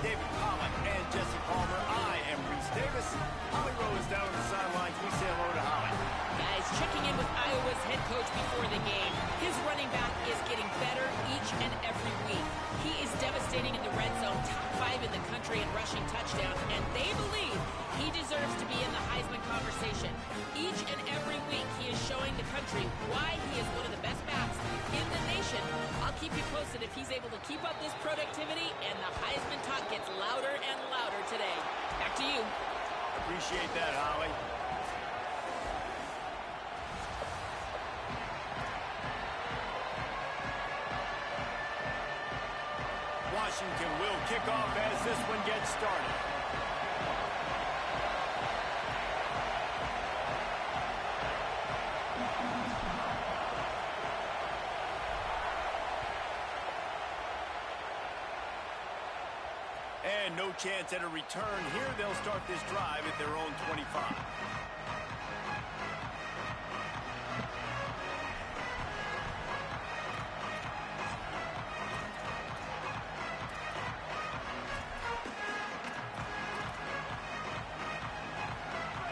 David Pollock, and Jesse Palmer. I am Reese Davis. Holly Rowe is down on the sidelines. We say hello to Holly. Guys, checking in with Iowa's head coach before the game. His running back is getting better each and every week. He is devastating in the red zone, top 5 in the country in rushing touchdowns, and they believe he deserves to be in the Heisman conversation. Each and every week, he is showing the country why he is one of the best backs in the nation. I'll keep you posted if he's able to keep up this productivity, and the Heisman talk gets louder and louder today. Back to you. Appreciate that, Holly. Washington will kick off as this one gets started. And no chance at a return here. They'll start this drive at their own 25.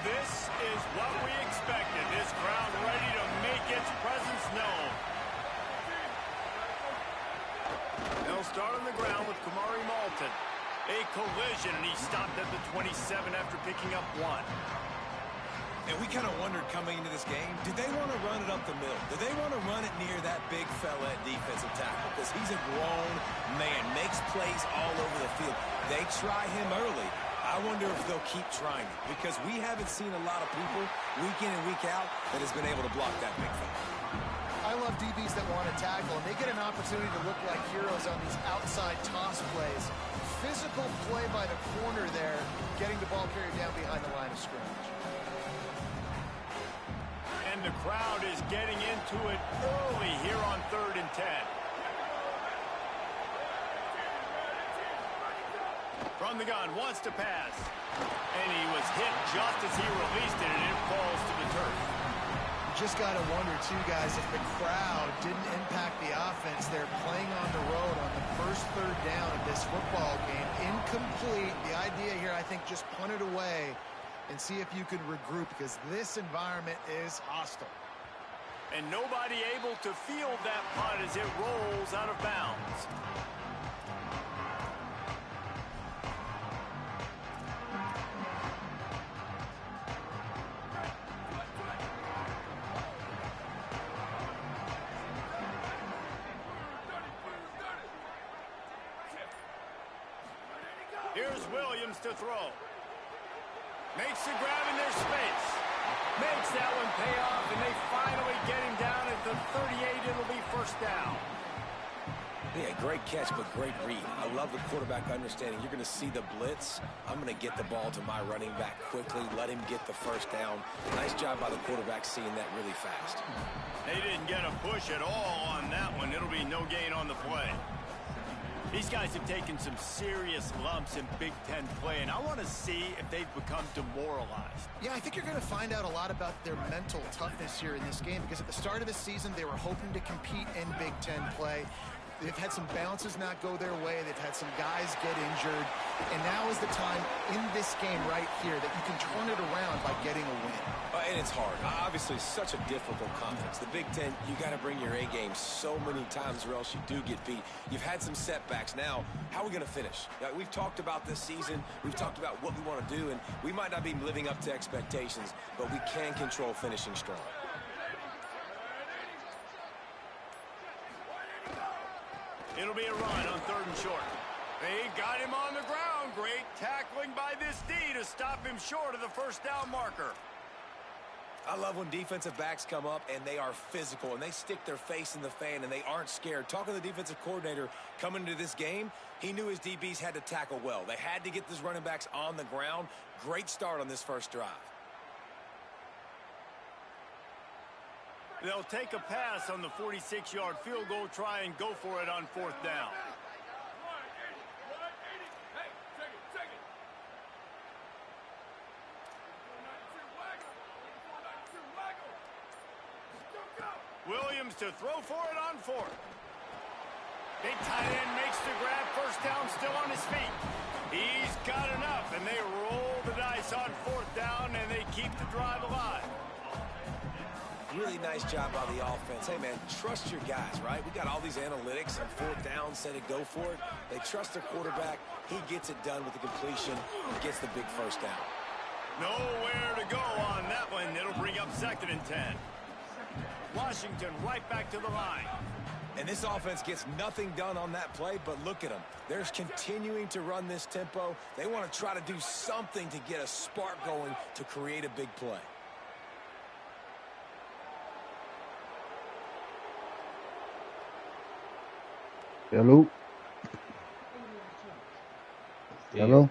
This is what we expected. This crowd ready to make its presence known. They'll start on the ground with Kamari Malton. A collision, and he stopped at the 27 after picking up 1. And we kind of wondered coming into this game, did they want to run it up the middle? Did they want to run it near that big fella at defensive tackle? Because he's a grown man, makes plays all over the field. They try him early. I wonder if they'll keep trying it, because we haven't seen a lot of people week in and week out that has been able to block that big fella. I love DBs that want to tackle, and they get an opportunity to look like heroes on these outside toss plays. Physical play by the corner there, getting the ball carried down behind the line of scrimmage. And the crowd is getting into it early here on 3rd and 10. From the gun, wants to pass. And he was hit just as he released it, and it falls to the turf. Just got to wonder, too, guys, if the crowd didn't impact the offense. They're playing on the road on the first 3rd down of this football game. Incomplete. The idea here, I think, just punt it away and see if you can regroup, because this environment is hostile. And nobody able to field that punt as it rolls out of bounds. Here's Williams to throw. Makes the grab in their space. Makes that one pay off, and they finally get him down at the 38. It'll be 1st down. Yeah, great catch, but great read. I love the quarterback understanding. You're going to see the blitz. I'm going to get the ball to my running back quickly, let him get the 1st down. Nice job by the quarterback seeing that really fast. They didn't get a push at all on that one. It'll be no gain on the play. These guys have taken some serious lumps in Big Ten play, and I want to see if they've become demoralized. Yeah, I think you're going to find out a lot about their mental toughness here in this game, because at the start of the season, they were hoping to compete in Big Ten play. They've had some bounces not go their way. They've had some guys get injured. And now is the time in this game right here that you can turn it around by getting a win. And it's hard. Obviously, such a difficult conference. The Big Ten, you got to bring your A game so many times or else you do get beat. You've had some setbacks. Now, how are we going to finish? We've talked about this season. We've talked about what we want to do, and we might not be living up to expectations, but we can control finishing strong. It'll be a run on 3rd and short. They got him on the ground. Great tackling by this D to stop him short of the 1st down marker. I love when defensive backs come up and they are physical and they stick their face in the fan and they aren't scared. Talking to the defensive coordinator coming into this game, he knew his DBs had to tackle well. They had to get these running backs on the ground. Great start on this 1st drive. They'll take a pass on the 46-yard field goal, try and go for it on 4th down. Williams to throw for it on 4th. Big tight end makes the grab. 1st down, still on his feet. He's got enough, and they roll the dice on 4th down, and they keep the drive alive. Really nice job by the offense. Hey, man, trust your guys, right? We got all these analytics and 4th down, say to go for it. They trust their quarterback. He gets it done with the completion, gets the big 1st down. Nowhere to go on that one. It'll bring up 2nd and 10. Washington right back to the line. And this offense gets nothing done on that play, but look at them. They're continuing to run this tempo. They want to try to do something to get a spark going to create a big play. Hello? Hello?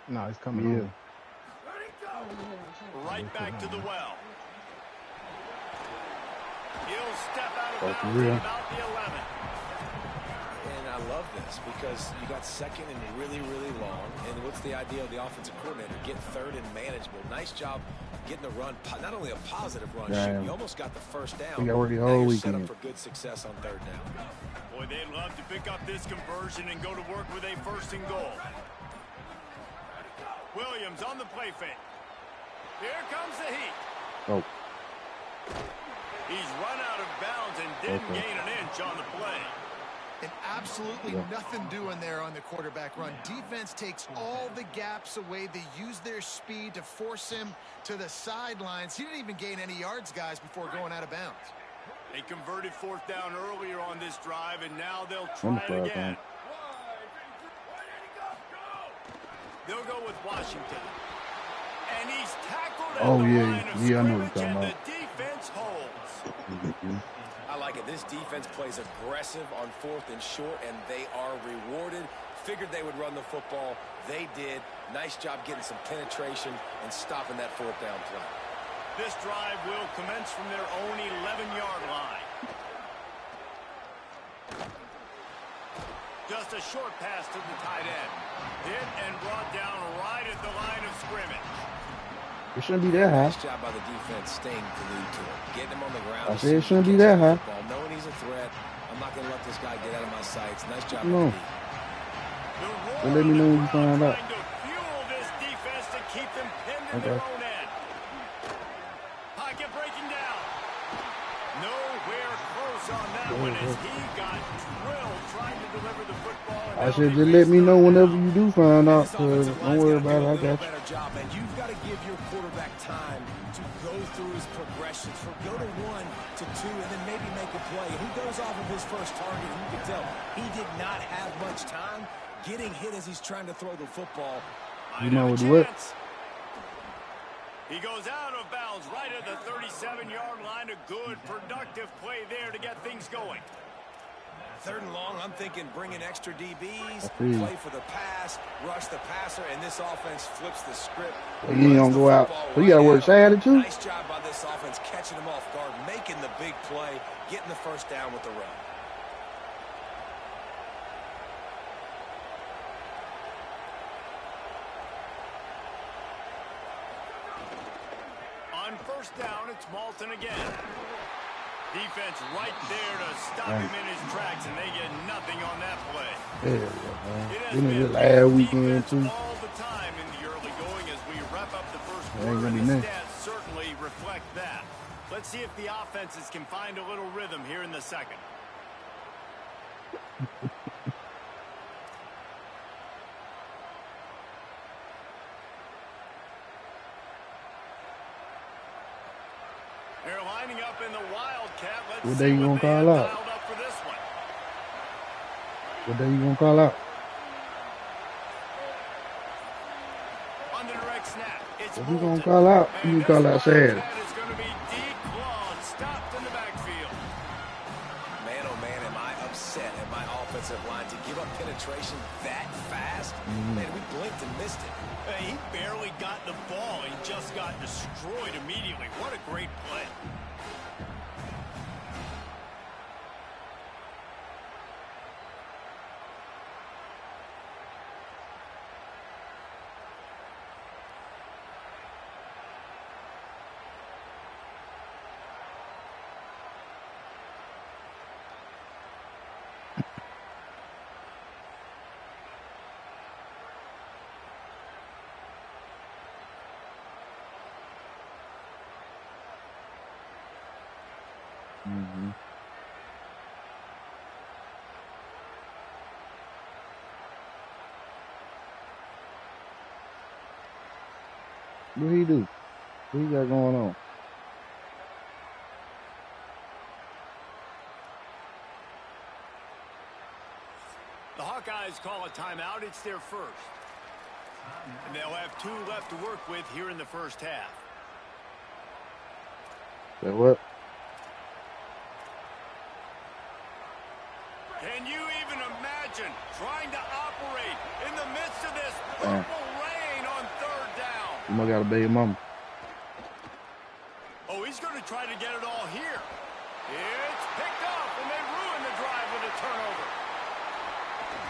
No, it's coming Yeah. on. Right back to the well. He'll step out of Oh, for bounds real? at about the 11. And I love this because you got 2nd and really, really long. And what's the idea of the offensive coordinator? Get 3rd and manageable. Nice job getting the run. Not only a positive run, shoot, you almost got the 1st down. We got work the Now whole you're set up weekend. for good success on 3rd down. Boy, they'd love to pick up this conversion and go to work with a 1st and goal. Williams on the play fake. Here comes the heat. Oh, He's run out of bounds and didn't Okay. gain an inch on the play. And absolutely Yeah. nothing doing there on the quarterback run. Defense takes all the gaps away. They use their speed to force him to the sidelines. He didn't even gain any yards, guys, before going out of bounds. They converted 4th down earlier on this drive, and now they'll On try the it 5 again. down. They'll go with Washington. And he's tackled at Oh, the yeah. line of Yeah, I know what you're scrimmage, talking and about. the defense holds. I like it. This defense plays aggressive on 4th and short, and they are rewarded. Figured they would run the football. They did. Nice job getting some penetration and stopping that 4th down play. This drive will commence from their own 11-yard line. Just a short pass to the tight end. Hit and brought down right at the line of scrimmage. It shouldn't be that high. Nice job by the defense staying glued to him. Getting him on the ground. I said it shouldn't be that high. Football, knowing he's a threat. I'm not going to let this guy get out of my sights. Nice job. No. by the D. So let me know when you find out. Trying to fuel this defense to keep them pinned in Okay. their own end. Pocket breaking down. Nowhere close on that one as he got drilled trying to deliver the football. And I now said they just let me know restart. whenever you do find out, This because offensive don't line's worry gotta do about it. a I little got you. better job, man. You've got to give your quarterback time to go through his progressions. For go to 1 to 2 and then maybe make a play. He goes off of his first target. You can tell he did not have much time getting hit as he's trying to throw the football. You know Might have a what? chance. He goes out of bounds right at the 37-yard line. A good, productive play there to get things going. 3rd and long, I'm thinking bring in extra DBs, I see. play for the pass, rush the passer, and this offense flips the script. So you ain't runs gonna the go out. football So you gotta right work at 'em. Saturday too? Nice job by this offense catching them off guard, making the big play, getting the 1st down with the run. On 1st down, it's Malton again. Defense right there to stop him in his tracks, and they get nothing on that play. Yeah, It man. has Didn't been it last weekend defense too? all the time in the early going as we wrap up the first Ain't quarter, gonna and be the next. stats certainly reflect that. Let's see if the offenses can find a little rhythm here in the 2nd. They're lining up in the Wildcat. Let's What see day you what gonna they call have out? dialed up for this one. What day you gonna call out? On the direct snap, it's If you gonna Moulton. call out, you And can call this out Saturday. Wildcat is going to be deep long, stopped in the backfield. Man, oh man, am I upset at my offensive line to give up penetration that fast? Man, we blinked and missed it. Hey, he barely got the ball. He just got destroyed immediately. What a great play. Mm-hmm. What he do? What he got going on? The Hawkeyes call a timeout. It's their first. And they'll have 2 left to work with here in the first half. Say what? Can you even imagine trying to operate in the midst of this purple rain on 3rd down? You might got a baby mama. Oh, he's going to try to get it all here. It's picked off, and they ruin the drive with a turnover.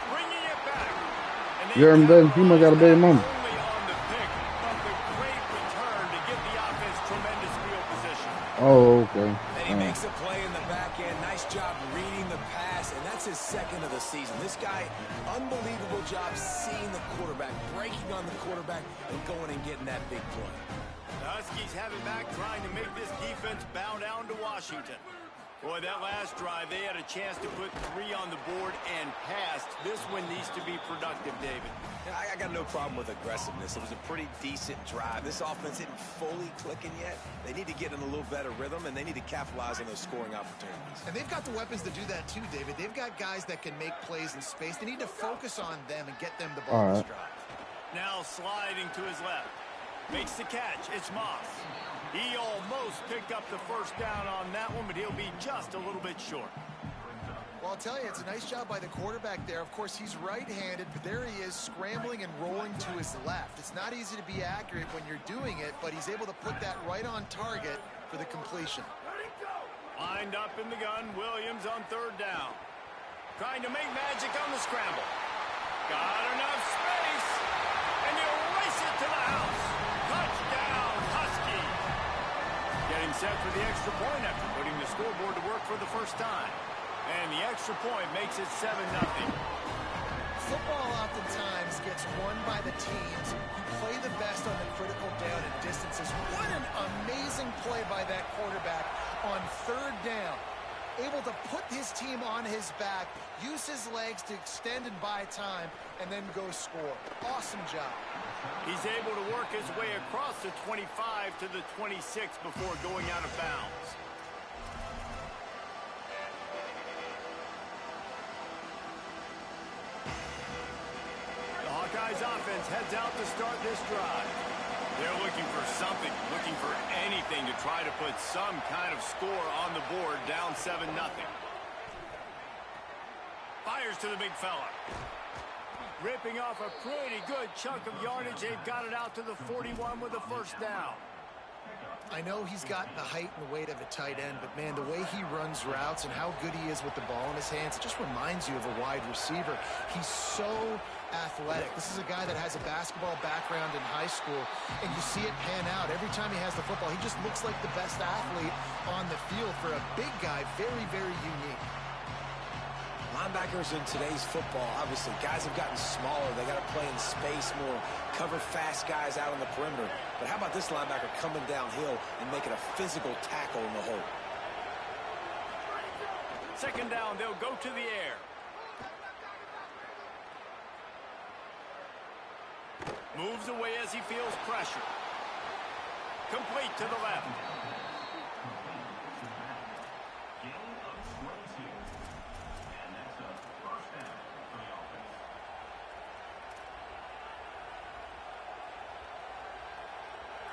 Bringing it back. You heard me, baby? You might got a baby mama. Only on the pick, but the great return to give the offense tremendous field position. Oh, okay. And he makes a play in the back end. Nice job reading the pass, and that's his 2nd of the season. This guy, unbelievable job seeing the quarterback, breaking on the quarterback, and going and getting that big play. The Huskies have it back, trying to make this defense bow down to Washington. Boy, that last drive, they had a chance to put 3 on the board and passed. This one needs to be productive, David. Yeah, I got no problem with aggressiveness. It was a pretty decent drive. This offense isn't fully clicking yet. They need to get in a little better rhythm, and they need to capitalize on those scoring opportunities. And they've got the weapons to do that too, David. They've got guys that can make plays in space. They need to focus on them and get them the ball this drive. Now sliding to his left. Makes the catch. It's Moss. He almost picked up the first down on that one, but he'll be just a little bit short. Well, I'll tell you, it's a nice job by the quarterback there. Of course, he's right-handed, but there he is scrambling and rolling to his left. It's not easy to be accurate when you're doing it, but he's able to put that right on target for the completion. Lined up in the gun, Williams on 3rd down. Trying to make magic on the scramble. Got enough space, and he'll race it to the house. Touchdown, Huskies. Getting set for the extra point after putting the scoreboard to work for the first time. And the extra point makes it 7-0. Football oftentimes gets won by the teams who play the best on the critical down and distances. What an amazing play by that quarterback on 3rd down. Able to put his team on his back, use his legs to extend and buy time, and then go score. Awesome job. He's able to work his way across the 25 to the 26 before going out of bounds. The Hawkeyes offense heads out to start this drive. They're looking for something, looking for anything to try to put some kind of score on the board, down 7-0. Fires to the big fella. Ripping off a pretty good chunk of yardage. They've got it out to the 41 with a first down. I know he's got the height and the weight of a tight end, but, man, the way he runs routes and how good he is with the ball in his hands, it just reminds you of a wide receiver. He's so athletic. This is a guy that has a basketball background in high school, and you see it pan out. Every time he has the football, he just looks like the best athlete on the field. For a big guy, very, very unique. Linebackers in today's football, obviously, guys have gotten smaller. They got to play in space more, cover fast guys out on the perimeter. But how about this linebacker coming downhill and making a physical tackle in the hole? 2nd down, they'll go to the air. Moves away as he feels pressure. Complete to the left.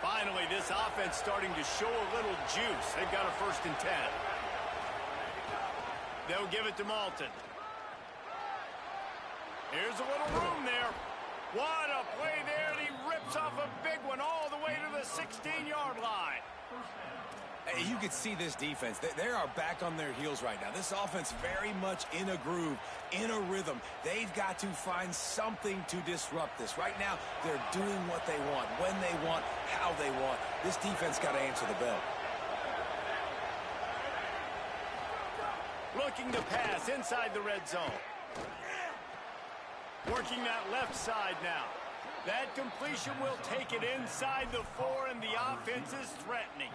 Finally, this offense starting to show a little juice. They've got a 1st and 10. They'll give it to Malton. Here's a little room there. What a play there, and he rips off a big one all the way to the 16-yard line. Hey, you can see this defense. They are back on their heels right now. This offense very much in a groove, in a rhythm. They've got to find something to disrupt this. Right now, they're doing what they want, when they want, how they want. This defense got to answer the bell. Looking to pass inside the red zone. Working that left side now. That completion will take it inside the 4, and the offense is threatening.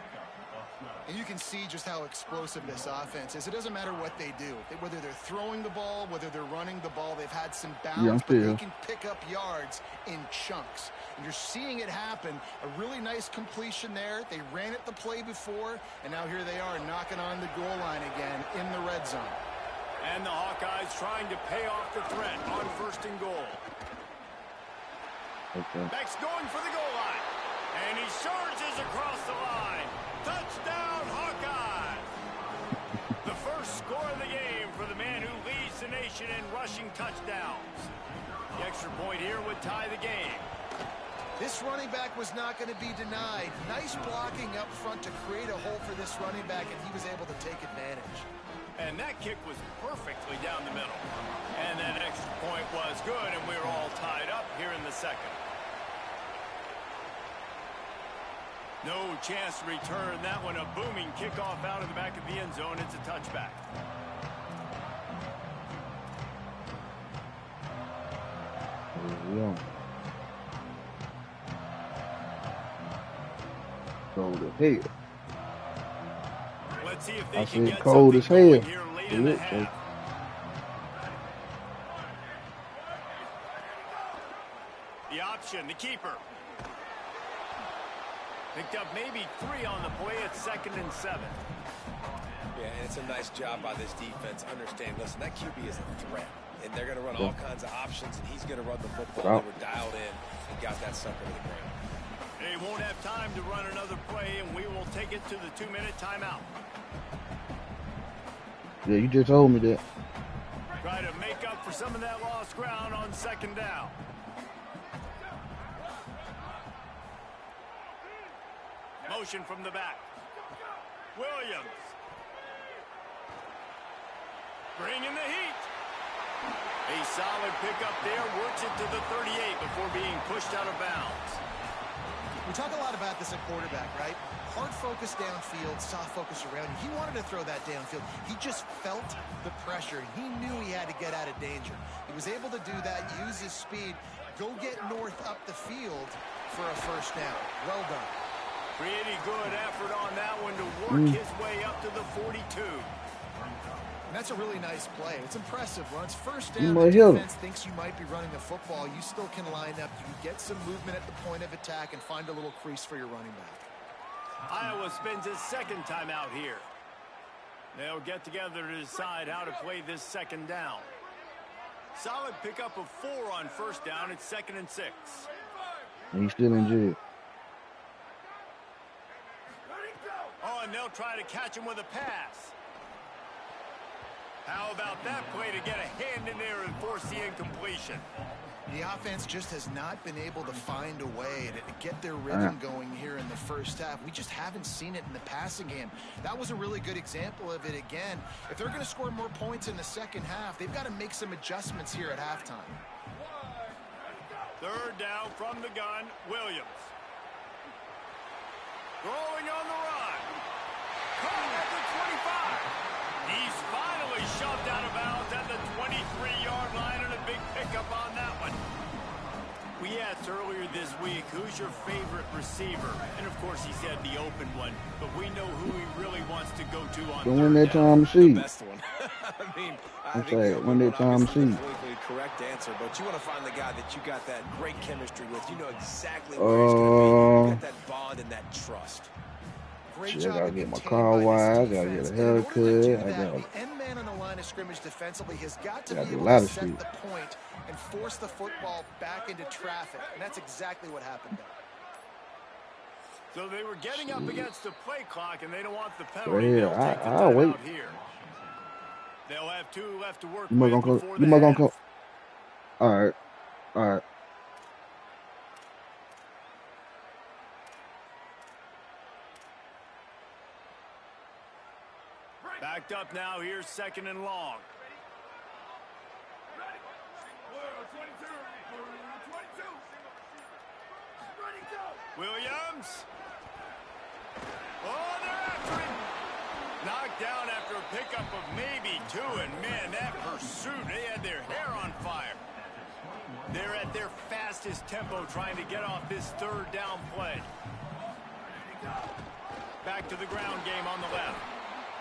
And you can see just how explosive this offense is. It doesn't matter what they do. Whether they're throwing the ball, whether they're running the ball, they've had some balance, but they can pick up yards in chunks. And you're seeing it happen. A really nice completion there. They ran it the play before, and now here they are knocking on the goal line again in the red zone. And the Hawkeyes trying to pay off the threat on 1st and goal. Okay. Beck's going for the goal line. And he surges across the line. Touchdown, Hawkeyes! The first score of the game for the man who leads the nation in rushing touchdowns. The extra point here would tie the game. This running back was not going to be denied. Nice blocking up front to create a hole for this running back, and he was able to take advantage. And that kick was perfectly down the middle. And that extra point was good, and we're all tied up here in the second. No chance to return that one. A booming kickoff out of the back of the end zone. It's a touchback. Yeah. Cold as hell. Let's see if they I can said get cold as something going hell. here late in the half. The option, the keeper. Picked up maybe 3 on the play at 2nd and 7. Yeah, and it's a nice job by this defense. Understand, listen, that QB is a threat. And they're going to run all kinds of options, and he's going to run the football. They were dialed in and got that sucker to the ground. They won't have time to run another play, and we will take it to the 2-minute timeout. Yeah, you just told me that. Try to make up for some of that lost ground on 2nd down. Motion from the back. Williams. Bringing the heat. A solid pickup there. Works it to the 38 before being pushed out of bounds. We talk a lot about this at quarterback, right? Hard focus downfield, soft focus around. He wanted to throw that downfield. He just felt the pressure. He knew he had to get out of danger. He was able to do that, use his speed, go get north up the field for a 1st down. Well done. Pretty good effort on that one to work his way up to the 42. And that's a really nice play. It's impressive. Once 1st down, the defense thinks you might be running the football. You still can line up. You can get some movement at the point of attack and find a little crease for your running back. Iowa spends his 2nd timeout here. They'll get together to decide how to play this 2nd down. Solid pickup of 4 on 1st down. It's 2nd and 6. And he's still in jail. Oh, and they'll try to catch him with a pass. How about that play to get a hand in there and force the incompletion? The offense just has not been able to find a way to get their rhythm going here in the 1st half. We just haven't seen it in the passing game. That was a really good example of it again. If they're going to score more points in the 2nd half, they've got to make some adjustments here at halftime. 3rd down from the gun, Williams. Throwing on the run. Caught at the 25. He's finally shoved out of bounds at the 23-yard line, and a big pickup on that one. We asked earlier this week, who's your favorite receiver? And, of course, he said the open one. But we know who he really wants to go to on 3rd When that down. time see. The best one. I think Okay, when that time see. the politically correct answer, but you want to find the guy that you got that great chemistry with. You know exactly where he's going to be. You got that bond and that trust. Great Shit, job I gotta of get my containing car by this washed, I gotta defense. get a And in order to do haircut, I that, gotta- the end man on the line of scrimmage defensively has got to Gotta be do a able lot to of set shit. the point and force the football back into traffic. And that's exactly what happened there. So they were getting up against the play clock, and they don't want the penalty. Yeah, They'll take the I'll wait. timeout here. They'll have 2 left to work You might with gonna before come. the You might gonna half. come. All right. All right. Backed up now. Here's 2nd and long. Williams. Oh, they're after him. Knocked down after a pickup of maybe 2. And, man, that pursuit, they had their hair on fire. They're at their fastest tempo trying to get off this 3rd down play. Back to the ground game on the left.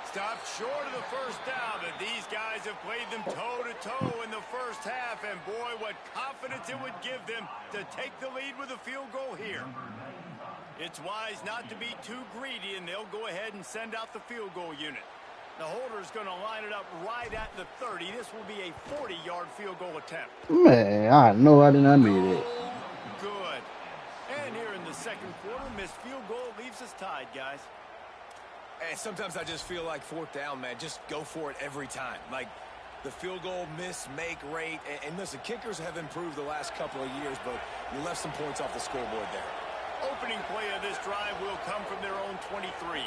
Stopped short of the first down, but these guys have played them toe-to-toe in the first half, and boy, what confidence it would give them to take the lead with a field goal here. It's wise not to be too greedy, and they'll go ahead and send out the field goal unit. The holder's going to line it up right at the 30. This will be a 40-yard field goal attempt. Man, I know I did not mean it. Good. And here in the second quarter, missed field goal leaves us tied, guys. And sometimes I just feel like fourth down, man, just go for it every time. Like the field goal miss-make rate. And listen, kickers have improved the last couple of years, but you left some points off the scoreboard there. Opening play of this drive will come from their own 23.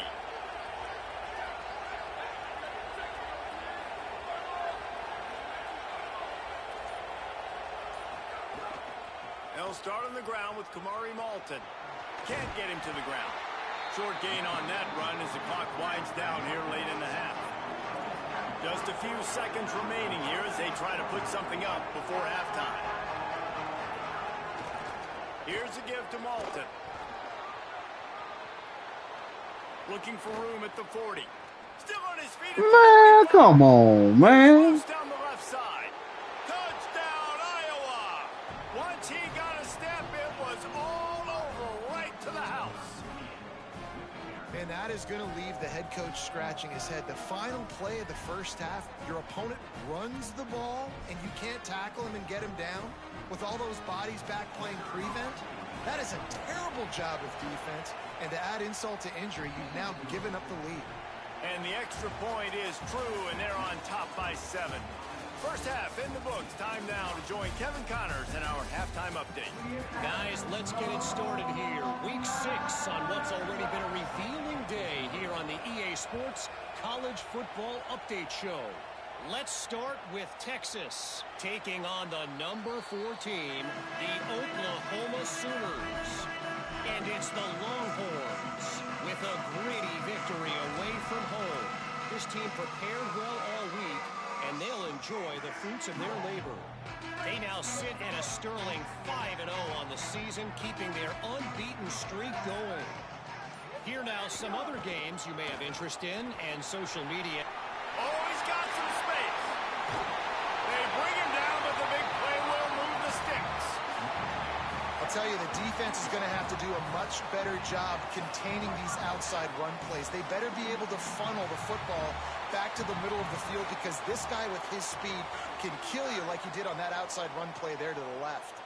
They'll start on the ground with Kamari Malton. Can't get him to the ground. Short gain on that run as the clock winds down here late in the half. Just a few seconds remaining here as they try to put something up before halftime. Here's a give to Malton. Looking for room at the 40. Still on his feet. Man, come on, man. Down the left side. Touchdown, Iowa. Once he got a step, it was all over right to the house. And that is going to leave the head coach scratching his head. The final play of the first half, your opponent runs the ball, and you can't tackle him and get him down with all those bodies back playing prevent. That is a terrible job of defense. And to add insult to injury, you've now given up the lead. And the extra point is true, and they're on top by 7. First half in the books. Time now to join Kevin Connors in our halftime update. Guys, let's get it started here. Week 6 on what's already been a revealing day here on the EA Sports College Football Update Show. Let's start with Texas, taking on the number 4 team, the Oklahoma Sooners. And it's the Longhorns with a gritty victory away from home. This team prepared well all week, and they'll enjoy the fruits of their labor. They now sit at a sterling 5-0 on the season, keeping their unbeaten streak going. Here now some other games you may have interest in and social media. Oh, he's got some space. They bring him down, but the big play will move the sticks. I'll tell you, the defense is going to have to do a much better job containing these outside run plays. They better be able to funnel the football back to the middle of the field, because this guy with his speed can kill you like he did on that outside run play there to the left.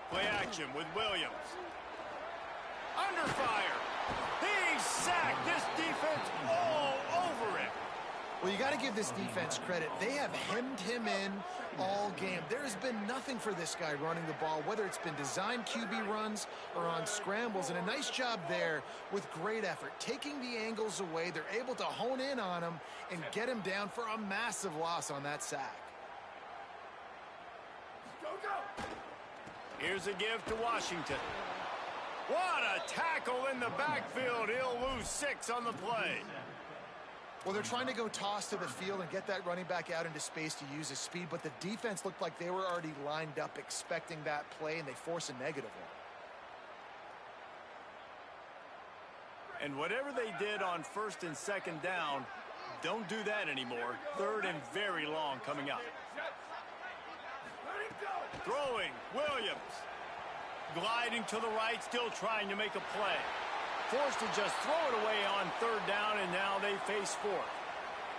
Play action with Williams. Under fire. He's sacked. This defense all over it. Well, you got to give this defense credit. They have hemmed him in all game. There has been nothing for this guy running the ball, whether it's been designed QB runs or on scrambles, and a nice job there with great effort. Taking the angles away, they're able to hone in on him and get him down for a massive loss on that sack. Here's a give to Washington. What a tackle in the backfield. He'll lose 6 on the play. Well, they're trying to go toss to the field and get that running back out into space to use his speed, but the defense looked like they were already lined up expecting that play, and they force a negative one. And whatever they did on first and second down, don't do that anymore. Third and very long coming up. Throwing, Williams. Gliding to the right, still trying to make a play. Forced to just throw it away on third down, and now they face 4th.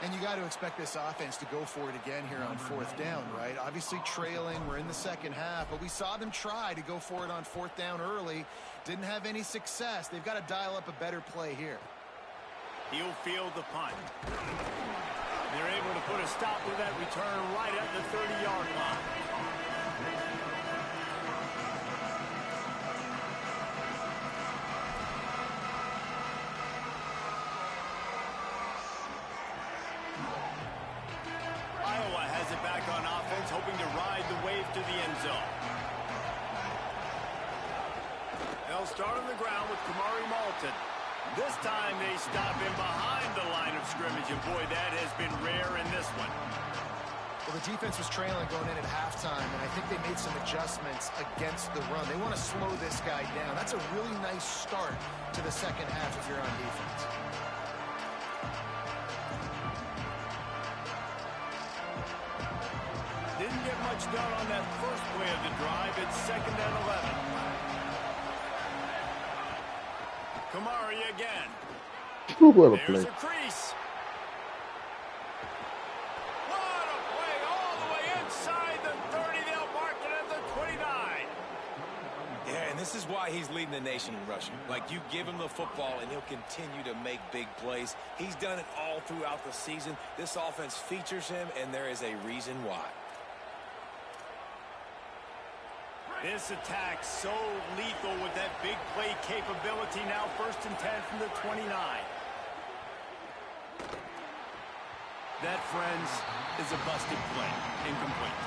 And you got to expect this offense to go for it again here on 4th down, right? Obviously trailing, we're in the second half, but we saw them try to go for it on 4th down early. Didn't have any success. They've got to dial up a better play here. He'll field the punt. They're able to put a stop to that return right at the 30-yard line. Iowa has it back on offense, hoping to ride the wave to the end zone. They'll start on the ground with Kamari Malton. This time they stop him behind the line of scrimmage, and boy, that has been rare in this one. Well, the defense was trailing going in at halftime, and I think they made some adjustments against the run. They want to slow this guy down. That's a really nice start to the second half if you're on defense. Didn't get much done on that first play of the drive. It's 2nd and 11. Kamari again. What a There's play. a crease. What a play all the way inside the 30. They'll mark it at the 29. Yeah, and this is why he's leading the nation in rushing. Like, you give him the football, and he'll continue to make big plays. He's done it all throughout the season. This offense features him, and there is a reason why. This attack so lethal with that big play capability. Now 1st and 10 from the 29. That, friends, is a busted play. Incomplete.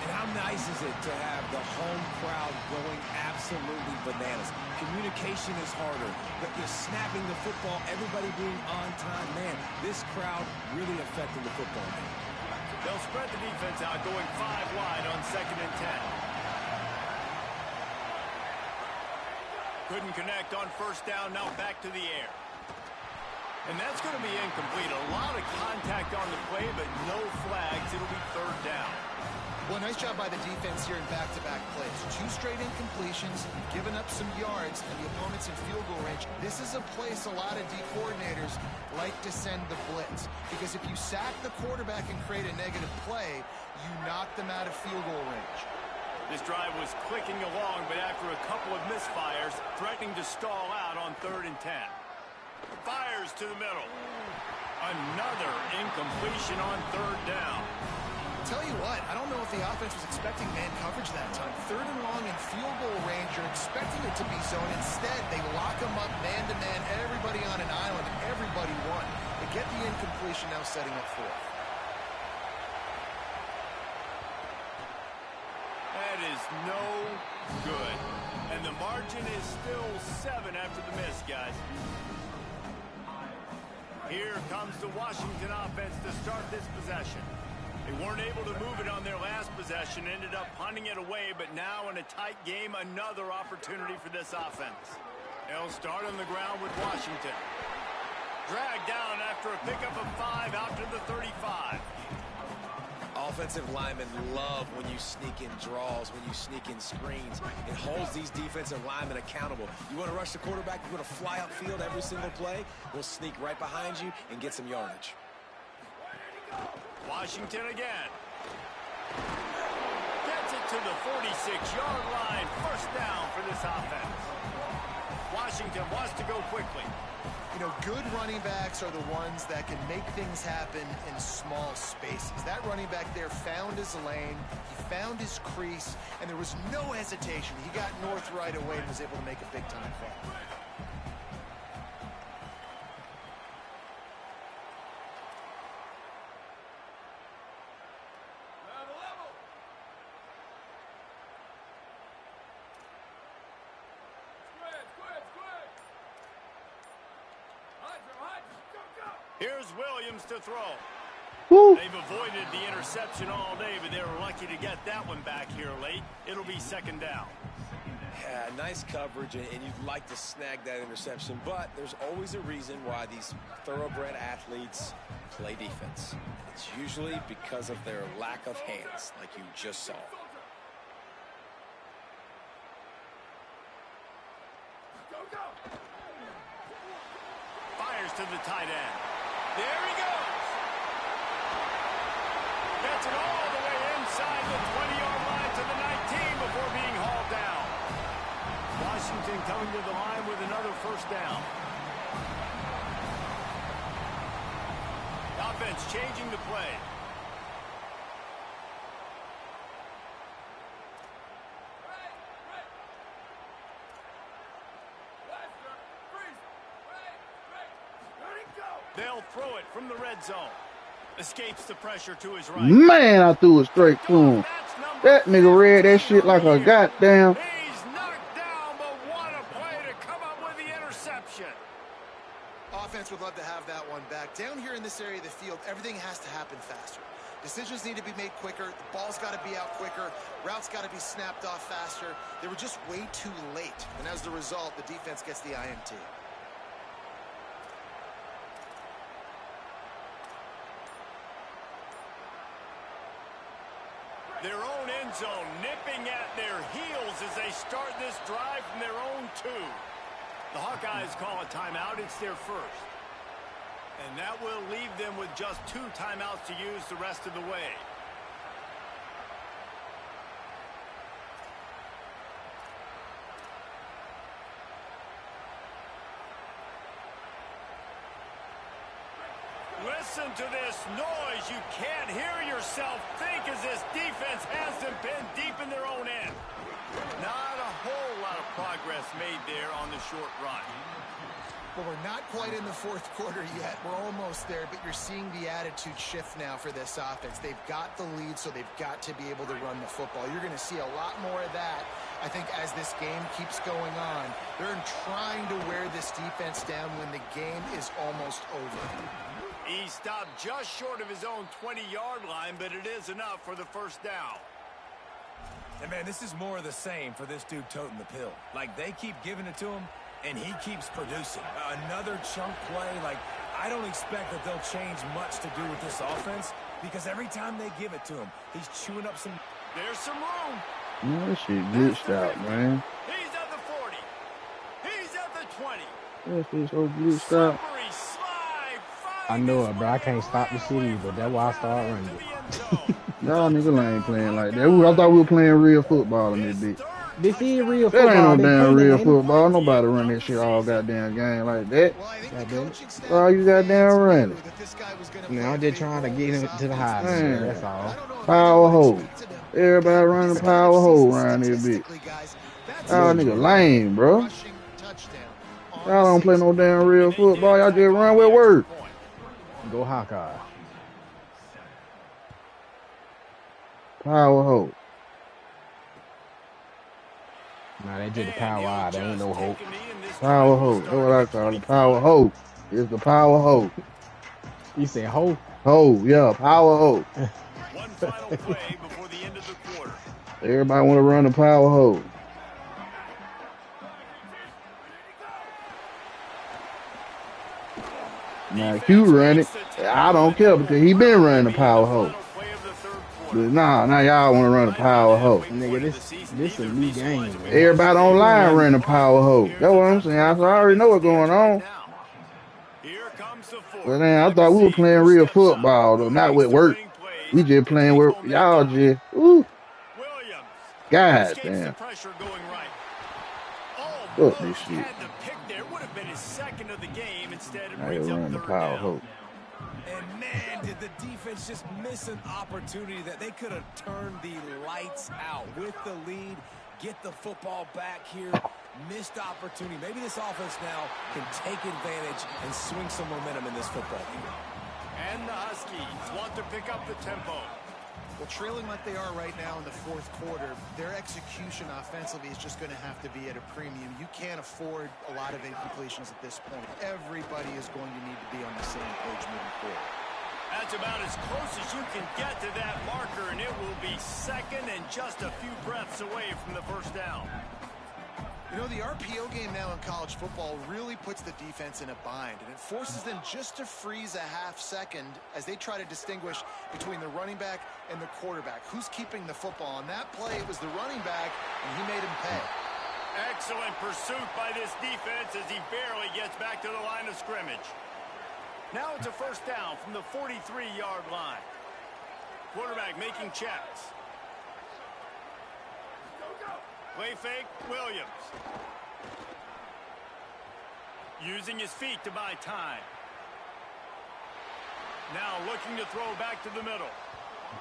And how nice is it to have the home crowd going absolutely bananas? Communication is harder, but just snapping the football, everybody being on time, man, this crowd really affected the football game. They'll spread the defense out, going 5 wide on 2nd and 10. Couldn't connect on 1st down, now back to the air. And that's going to be incomplete. A lot of contact on the play, but no flags. It'll be 3rd down. Well, nice job by the defense here in back-to-back plays. 2 straight incompletions, giving up some yards, and the opponent's in field goal range. This is a place a lot of D coordinators like to send the blitz, because if you sack the quarterback and create a negative play, you knock them out of field goal range. This drive was clicking along, but after a couple of misfires, threatening to stall out on 3rd and 10. Fires to the middle. Another incompletion on 3rd down. Tell you what, I don't know if the offense was expecting man coverage that time. 3rd and long in field goal range, you're expecting it to be zone. Instead, they lock them up man-to-man, everybody on an island, and everybody won. They get the incompletion, now setting up 4th. That is no good. And the margin is still 7 after the miss, guys. Here comes the Washington offense to start this possession. They weren't able to move it on their last possession, ended up punting it away, but now in a tight game, another opportunity for this offense. They'll start on the ground with Washington. Dragged down after a pickup of 5 out to the 35. Offensive linemen love when you sneak in draws, when you sneak in screens. It holds these defensive linemen accountable. You want to rush the quarterback, you want to fly upfield every single play, we'll sneak right behind you and get some yardage. Washington again. Gets it to the 46-yard line. 1st down for this offense. Washington wants to go quickly. You know, good running backs are the ones that can make things happen in small spaces. That running back there found his lane, he found his crease, and there was no hesitation. He got north right away and was able to make a big-time play. Here's Williams to throw. Woo. They've avoided the interception all day, but they were lucky to get that one back here late. It'll be 2nd down. Yeah, nice coverage, and you'd like to snag that interception, but there's always a reason why these thoroughbred athletes play defense. It's usually because of their lack of hands, like you just saw. Fires to the tight end. There he goes. Gets it all the way inside the 20-yard line to the 19 before being hauled down. Washington coming to the line with another 1st down. Offense changing the play. They'll throw it from the red zone. Escapes the pressure to his right. Man, I threw it straight to him. That nigga read that shit like a goddamn. He's knocked down, but what a play to come up with the interception. this area of the field, everything has to happen faster. Decisions need to be made quicker. The ball's got to be out quicker. Routes got to be snapped off faster. They were just way too late. And as a result, the defense gets the INT. Their own end zone nipping at their heels as they start this drive from their own 2. The Hawkeyes call a timeout. It's their first. And that will leave them with just 2 timeouts to use the rest of the way. Listen to this noise. You can't hear yourself think as this defense has them pinned deep in their own end. Not a whole lot of progress made there on the short run. Well, we're not quite in the fourth quarter yet. We're almost there, but you're seeing the attitude shift now for this offense. They've got the lead, so they've got to be able to run the football. You're going to see a lot more of that, I think, as this game keeps going on. They're trying to wear this defense down when the game is almost over. He stopped just short of his own 20-yard line, but it is enough for the first down. And, man, this is more of the same for this dude toting the pill. Like, they keep giving it to him, and he keeps producing. Another chunk play. Like, I don't expect that they'll change much to do with this offense because every time they give it to him, he's chewing up some... There's some room. Man, that shit glitched out, man. He's at the 40. He's at the 20. That shit so glitched out. I know it, bro. I can't stop the city, but that's why I started running. Y'all niggas ain't playing like that. I thought we were playing real football in this bitch. This is real football. That ain't no damn real football. Nobody run that shit all goddamn game like that. All you goddamn running. Man, I'm just trying to get him to the highs. That's all. Power hole. Everybody running power hole around this bitch. Y'all niggas lame, bro. Y'all don't play no damn real football. Y'all just run with work. Go Hawkeye. Power hole. Nah, they just the power out. There ain't no hope. Power hole. That's what I call it. Power hole. It's the power hole. You say hoe? Hole, yeah. Power hole. One final play before the end of the quarter. Everybody want to run the power hole. Now, Q run it. I don't care because he been running the power hole. But nah, now y'all want to run the power hole. Nigga, this a new game, man. Everybody online running the power hole. That's what I'm saying. I already know what's going on. But then I thought we were playing real football, though, not with work. We just playing with y'all just, ooh. God damn. Fuck this shit. Now you're running the power hole. And man, did the defense just miss an opportunity that they could have turned the lights out with the lead, get the football back here. Missed opportunity. Maybe this offense now can take advantage and swing some momentum in this football game. And the Huskies want to pick up the tempo. Well, trailing like they are right now in the fourth quarter, their execution offensively is just going to have to be at a premium. You can't afford a lot of incompletions at this point. Everybody is going to need to be on the same page moving forward. That's about as close as you can get to that marker, and it will be second and just a few breaths away from the first down. You know, the RPO game now in college football really puts the defense in a bind, and it forces them just to freeze a half second as they try to distinguish between the running back and the quarterback. Who's keeping the football? On that play, it was the running back, and he made him pay. Excellent pursuit by this defense as he barely gets back to the line of scrimmage. Now it's a first down from the 43-yard line. Quarterback making checks. Play fake, Williams. Using his feet to buy time. Now looking to throw back to the middle.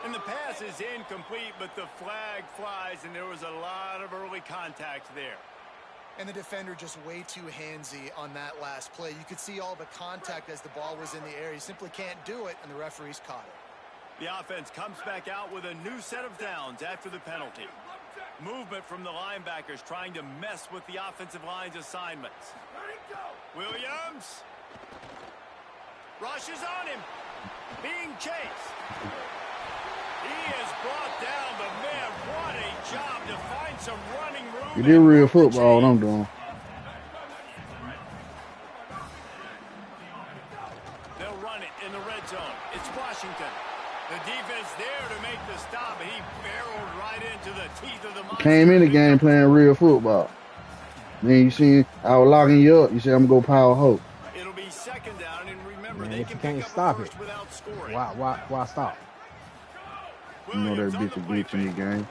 And the pass is incomplete, but the flag flies, and there was a lot of early contact there. And the defender just way too handsy on that last play. You could see all the contact as the ball was in the air. He simply can't do it, and the referees caught it. The offense comes back out with a new set of downs after the penalty. Movement from the linebackers trying to mess with the offensive line's assignments. Williams. Rushes on him. Being chased. He has brought down the man. What a job to find some running room. It is real football, what I'm doing. They'll run it in the red zone. It's Washington. The defense there to make the stop. He barreled right into the teeth of the monster. Came in the game playing real football. Then you see, I was locking you up. You said I'm gonna go power hope. It'll be second down, and remember, Man, they if you can can't pick up stop a it, first without scoring. why stop? You know Williams that on bitch the a play glitch in the fake. game.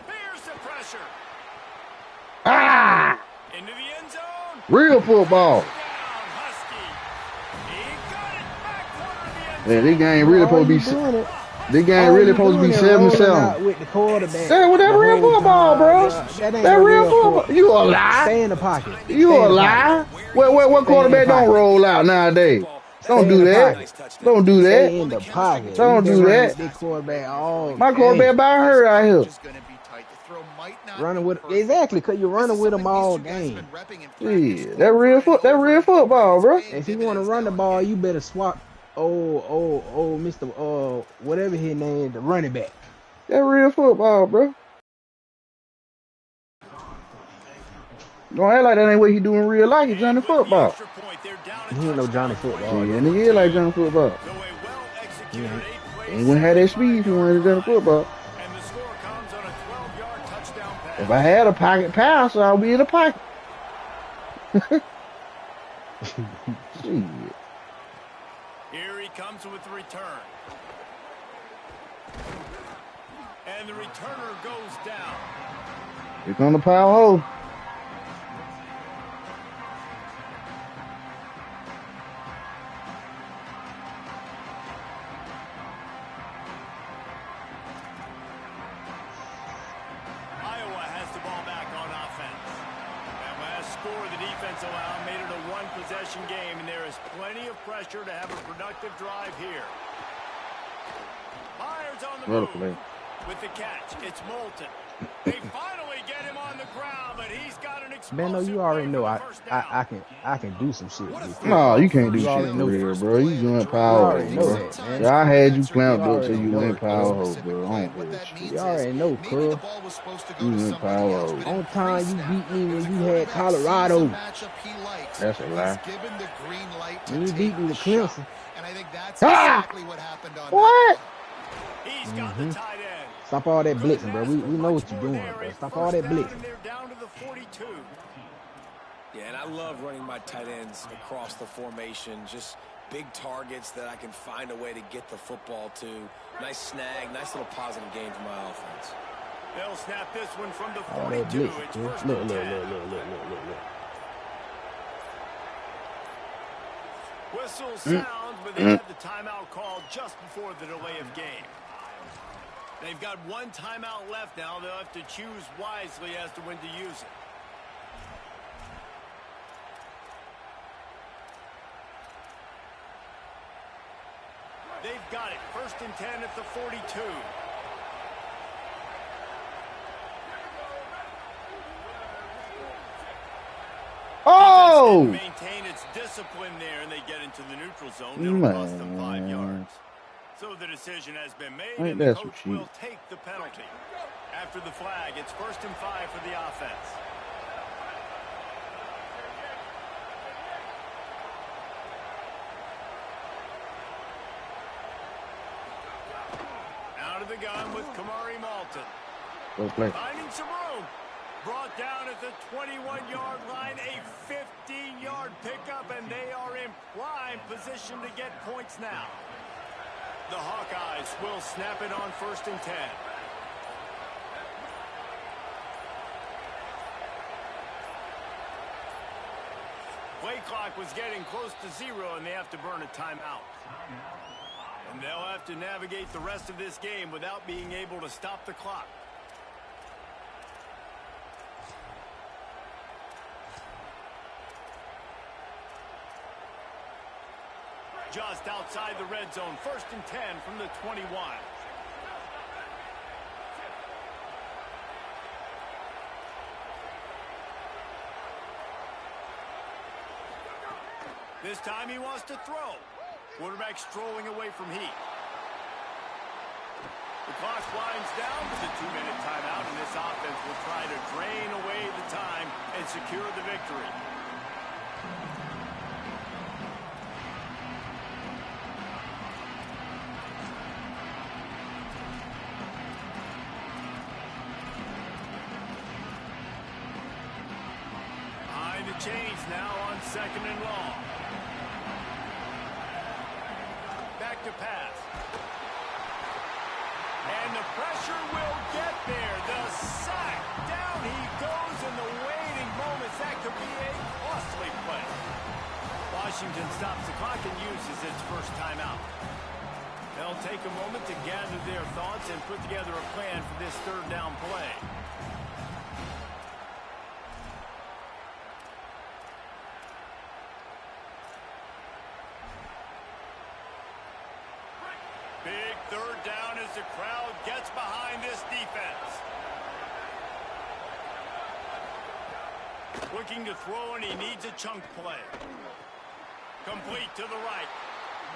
Here's the pressure. Ah! Into the end zone. Real football. Down, Husky. He got it back corner of the end Man, zone. this game really supposed to be. Doing it. This game really supposed to be 7-7. With the quarterback. That real football, bro. That ain't That no real football. football. You a lie? Stay in the pocket. You a lie? What quarterback don't roll out nowadays? Don't do that. Don't do Stay that. in the pocket. Don't do that. Big quarterback all My quarterback about hurt out here. running with exactly because you're running with them all game. Yeah, that real football, bro. If you want to run the ball, you better swap. Mr. Whatever his name, the running back. That real football, bro. Don't act like that ain't what he do in real life. He's Johnny Football. He ain't no Johnny Football. Yeah, and he is like Johnny Football. He wouldn't have that speed if he wanted to Johnny Football. If I had a pocket passer, I'll be in the pocket. Shit. Here he comes with the return. And the returner goes down. Here come the power hole. Iowa has the ball back on offense. That last score the defense allowed made it a one-possession game, and there is plenty of pressure to have a productive drive here. Myers on the move. With the catch, it's Moulton. They finally get him on the ground, but he's got an explosive. Man, no, you already know I can do some shit. No, you can't do You shit already for know real, that. bro. You doing power already hole, know bro. that, man. Yeah, I had you clamped up till already you know went it, power bro. hole, bro. I don't hear that shit. You already know, cuz. You went power hole. On time you beat me when you had Colorado. That's a lie. You beat me with Clemson. And I think that's Ah! exactly what happened on What? He's got the tight end. Stop all that blitzing, bro. We know what you're doing, bro. Stop all that blitzing. They're down to the 42. Yeah, and I love running my tight ends across the formation. Just big targets that I can find a way to get the football to. Nice snag, nice little positive gain for my offense. They'll snap this one from the All that 42. blitzing, It's bro. first Look. and 10. Whistle sounds, but they have the timeout called just before the delay of game. They've got one timeout left now. They'll have to choose wisely as to when to use it. They've got it. First and 10 at the 42. Oh! Maintain its discipline there, and they get into the neutral zone. It'll cost them 5 yards. So the decision has been made, and the coach will take the penalty. After the flag, it's first and 5 for the offense. Out of the gun with Kamari Malton. Go play. Finding some room. Brought down at the 21-yard line, a 15-yard pickup, and they are in prime position to get points now. The Hawkeyes will snap it on first and 10. Play clock was getting close to 0, and they have to burn a timeout. And they'll have to navigate the rest of this game without being able to stop the clock. Just outside the red zone, first and 10 from the 21. This time he wants to throw. Quarterback strolling away from heat. The clock winds down with a 2-minute timeout, and this offense will try to drain away the time and secure the victory. Behind the chains now on 2nd and long. Back to pass. And the pressure will get there. The sack. Down he goes in the waiting moments. That could be a costly play. Washington stops the clock and uses its first timeout. They'll take a moment to gather their thoughts and put together a plan for this 3rd down play. Big 3rd down as the crowd gets behind this defense. Looking to throw, and he needs a chunk play. Complete to the right.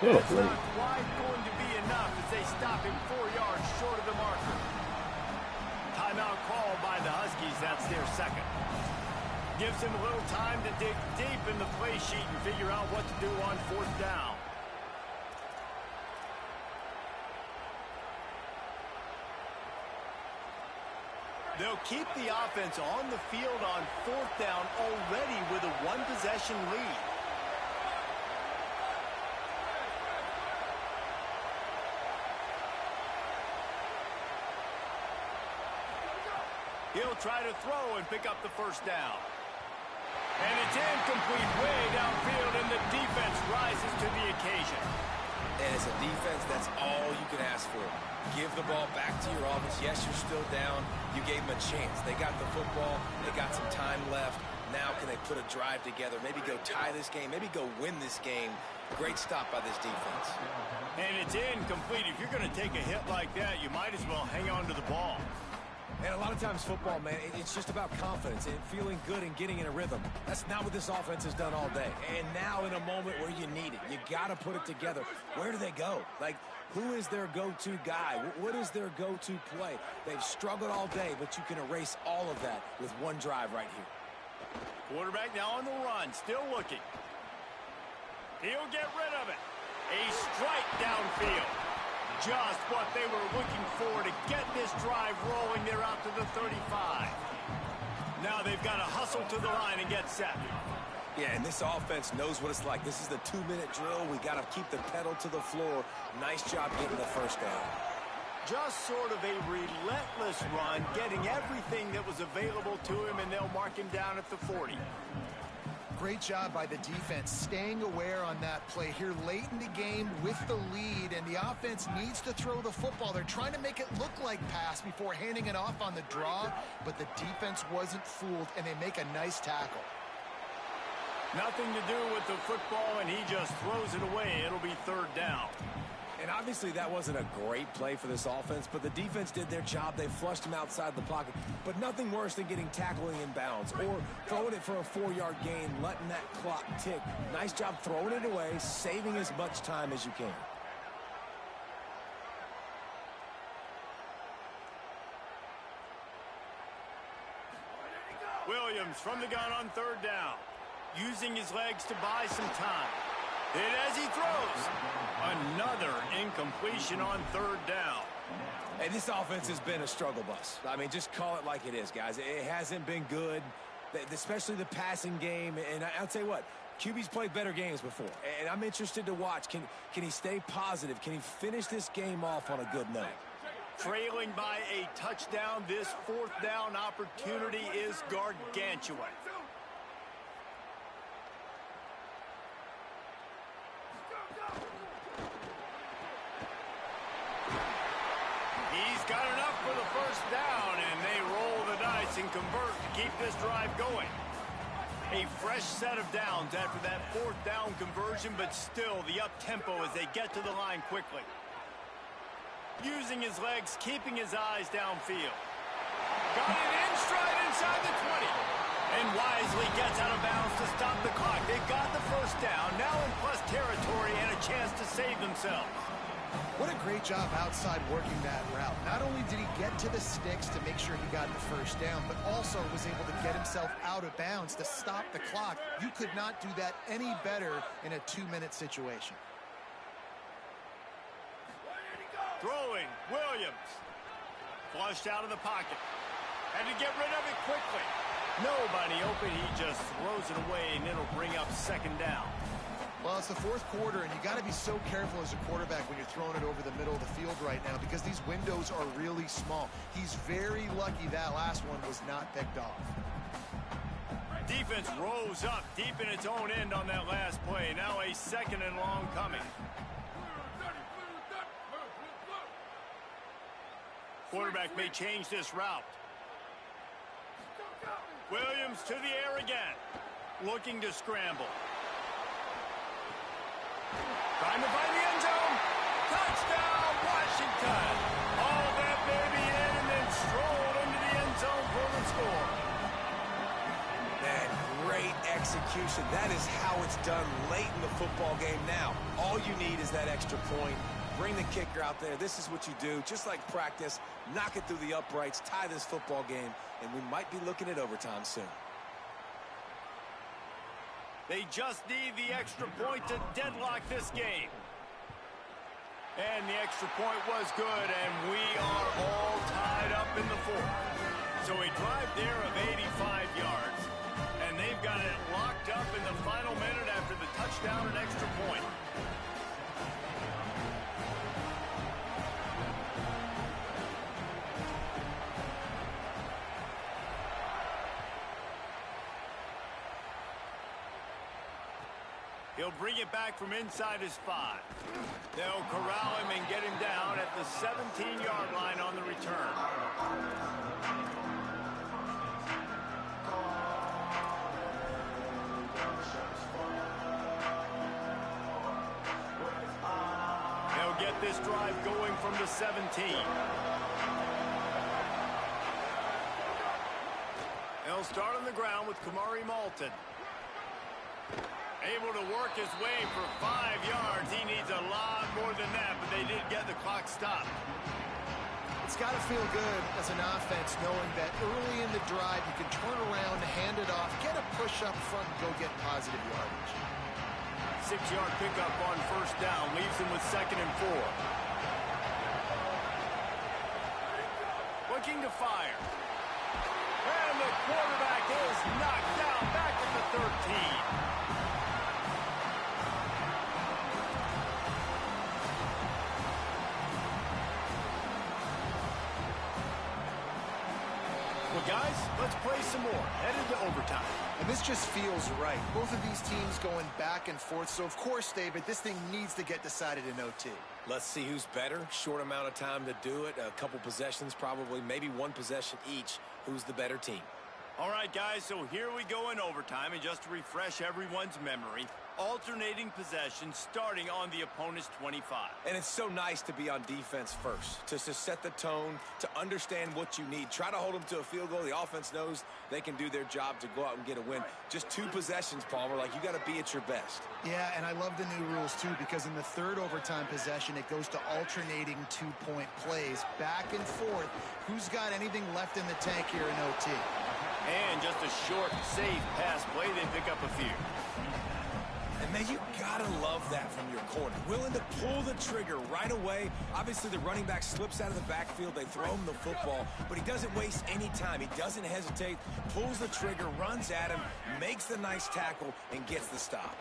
That's not quite going to be enough as they stop him 4 yards short of the marker. Timeout called by the Huskies. That's their 2nd. Gives him a little time to dig deep in the play sheet and figure out what to do on 4th down. They'll keep the offense on the field on 4th down already with a 1-possession lead. He'll try to throw and pick up the 1st down. And it's incomplete way downfield, and the defense rises to the occasion. And as a defense, that's all you can ask for. Give the ball back to your offense. Yes, you're still down. You gave them a chance. They got the football. They got some time left. Now can they put a drive together? Maybe go tie this game. Maybe go win this game. Great stop by this defense. And it's incomplete. If you're going to take a hit like that, you might as well hang on to the ball. And a lot of times football, man, it's just about confidence and feeling good and getting in a rhythm. That's not what this offense has done all day. And now in a moment where you need it, you got to put it together. Where do they go? Like, who is their go-to guy? What is their go-to play? They've struggled all day, but you can erase all of that with one drive right here. Quarterback now on the run, still looking. He'll get rid of it. A strike downfield. Just what they were looking for to get this drive rolling. They're out to the 35. Now they've got to hustle to the line and get set. Yeah, and this offense knows what it's like. This is the 2-minute drill. We got to keep the pedal to the floor. Nice job getting the 1st down. Just sort of a relentless run, getting everything that was available to him, and they'll mark him down at the 40. Great job by the defense, staying aware on that play here late in the game with the lead, and the offense needs to throw the football. They're trying to make it look like pass before handing it off on the draw, but the defense wasn't fooled, and they make a nice tackle. Nothing to do with the football, and he just throws it away. It'll be 3rd down. And obviously that wasn't a great play for this offense, but the defense did their job. They flushed him outside the pocket. But nothing worse than getting tackled in bounds or throwing it for a 4-yard gain, letting that clock tick. Nice job throwing it away, saving as much time as you can. Williams from the gun on 3rd down, using his legs to buy some time. Hit as he throws. Another incompletion on 3rd down. Hey, this offense has been a struggle bus. I mean, just call it like it is, guys. It hasn't been good, especially the passing game. And I'll tell you what, QB's played better games before. And I'm interested to watch. Can he stay positive? Can he finish this game off on a good note? Trailing by a touchdown, this 4th down opportunity is gargantuan. He's got enough for the 1st down, and they roll the dice and convert to keep this drive going. A fresh set of downs after that 4th down conversion, but still the up-tempo as they get to the line quickly. Using his legs, keeping his eyes downfield. Got it in stride inside the 20. And wisely gets out of bounds to stop the clock. They've got the first down, now in plus territory and a chance to save themselves. What a great job outside working that route. Not only did he get to the sticks to make sure he got the first down, but also was able to get himself out of bounds to stop the clock. You could not do that any better in a 2-minute situation. Throwing, Williams. Flushed out of the pocket. Had to get rid of it quickly. Nobody open, he just throws it away, and it'll bring up second down. Well, it's the fourth quarter, and you got to be so careful as a quarterback when you're throwing it over the middle of the field right now because these windows are really small. He's very lucky that last one was not picked off. Defense rose up deep in its own end on that last play. Now a second and long coming. Quarterback may change this route. Williams to the air again. Looking to scramble. Trying to find the end zone. Touchdown, Washington. All that baby in and then strolled into the end zone for the score. Man, great execution. That is how it's done late in the football game now. All you need is that extra point. Bring the kicker out there. This is what you do. Just like practice, knock it through the uprights, tie this football game, and we might be looking at overtime soon. They just need the extra point to deadlock this game. And the extra point was good, and we are all tied up in the fourth. So a drive there of 85 yards, and they've got it locked up in the final minute after the touchdown and extra point. He'll bring it back from inside his 5. They'll corral him and get him down at the 17-yard line on the return. They'll get this drive going from the 17. They'll start on the ground with Kamari Malton. Able to work his way for 5 yards. He needs a lot more than that, but they did get the clock stopped. It's got to feel good as an offense knowing that early in the drive you can turn around, hand it off, get a push up front, and go get positive yardage. 6-yard pickup on first down leaves him with 2nd and 4. Looking to fire. And the quarterback is knocked down back at the 13. Well, guys, let's play some more. Headed to overtime. And this just feels right. Both of these teams going back and forth. So, of course, David, this thing needs to get decided in OT. Let's see who's better. Short amount of time to do it. A couple possessions probably. Maybe one possession each. Who's the better team? All right, guys, so here we go in overtime. And just to refresh everyone's memory, alternating possession starting on the opponent's 25. And it's so nice to be on defense first, to set the tone, to understand what you need. Try to hold them to a field goal. The offense knows they can do their job to go out and get a win. Just 2 possessions, Palmer, like you got to be at your best. Yeah, and I love the new rules, too, because in the third overtime possession, it goes to alternating 2-point plays, back and forth. Who's got anything left in the tank here in OT? And just a short, safe pass play. They pick up a few. And, man, you got to love that from your corner. Willing to pull the trigger right away. Obviously, the running back slips out of the backfield. They throw him the football, but he doesn't waste any time. He doesn't hesitate, pulls the trigger, runs at him, makes the nice tackle, and gets the stop.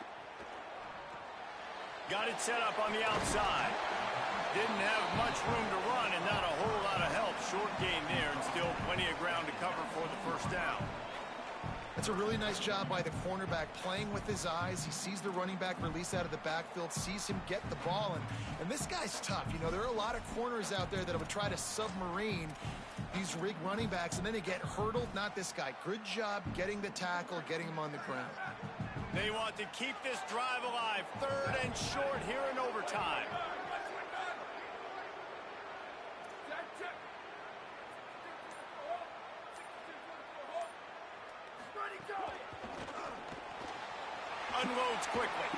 Got it set up on the outside. Didn't have much room to run and not a whole lot of help. Short gain there and still plenty of ground to cover for the first down. That's a really nice job by the cornerback playing with his eyes. He sees the running back release out of the backfield, sees him get the ball, and this guy's tough. You know, there are a lot of corners out there that would try to submarine these rig running backs, and then they get hurdled. Not this guy. Good job getting the tackle, getting him on the ground. They want to keep this drive alive. 3rd and short here in overtime. unloads quickly.